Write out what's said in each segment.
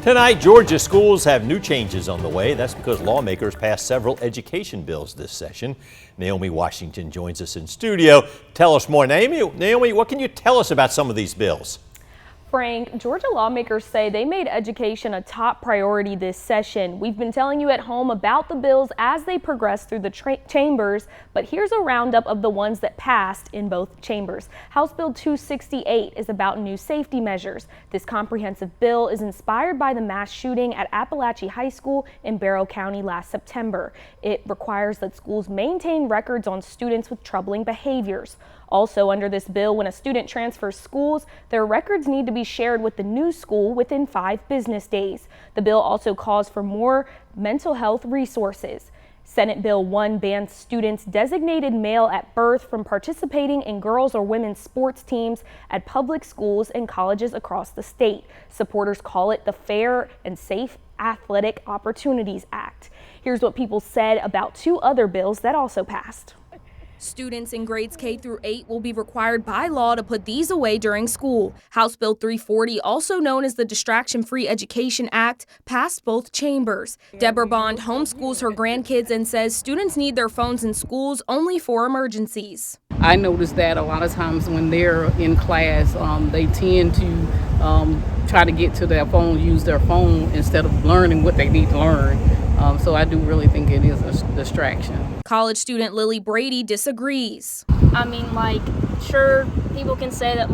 Tonight, Georgia schools have new changes on the way. That's because lawmakers passed several education bills this session. Naomi Washington joins us in studio. Tell us more. Naomi, what can you tell us about some of these bills? Frank, Georgia lawmakers say they made education a top priority this session. We've been telling you at home about the bills as they progress through the chambers, but here's a roundup of the ones that passed in both chambers. House Bill 268 is about new safety measures. This comprehensive bill is inspired by the mass shooting at Appalachia High School in Barrow County last September. It requires that schools maintain records on students with troubling behaviors. Also under this bill, when a student transfers schools, their records need to be shared with the new school within 5 business days. The bill also calls for more mental health resources. Senate Bill 1 bans students designated male at birth from participating in girls or women's sports teams at public schools and colleges across the state. Supporters call it the Fair and Safe Athletic Opportunities Act. Here's what people said about 2 other bills that also passed. Students in grades K through 8 will be required by law to put these away during school. House Bill 340, also known as the Distraction-Free Education Act, passed both chambers. Deborah Bond homeschools her grandkids and says students need their phones in schools only for emergencies. I noticed that a lot of times when they're in class, they tend to try to get to their phone, use their phone instead of learning what they need to learn. So I do really think it is a distraction. College student Lily Brady disagrees. I mean, sure, people can say that,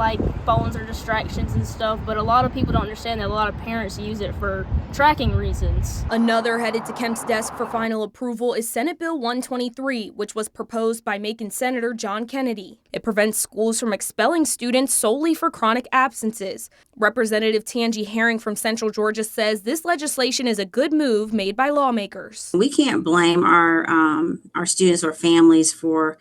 phones are distractions and stuff, but a lot of people don't understand that a lot of parents use it for tracking reasons. Another headed to Kemp's desk for final approval is Senate Bill 123, which was proposed by Macon Senator John Kennedy. It prevents schools from expelling students solely for chronic absences. Representative Tangi Herring from Central Georgia says this legislation is a good move made by lawmakers. We can't blame our students or families for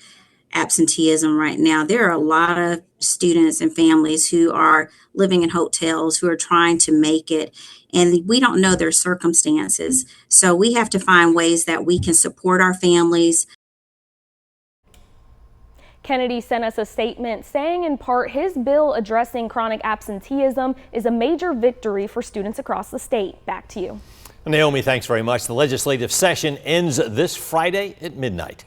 absenteeism right now. There are a lot of students and families who are living in hotels who are trying to make it, and we don't know their circumstances. So we have to find ways that we can support our families. Kennedy sent us a statement saying in part his bill addressing chronic absenteeism is a major victory for students across the state. Back to you. Naomi, thanks very much. The legislative session ends this Friday at midnight.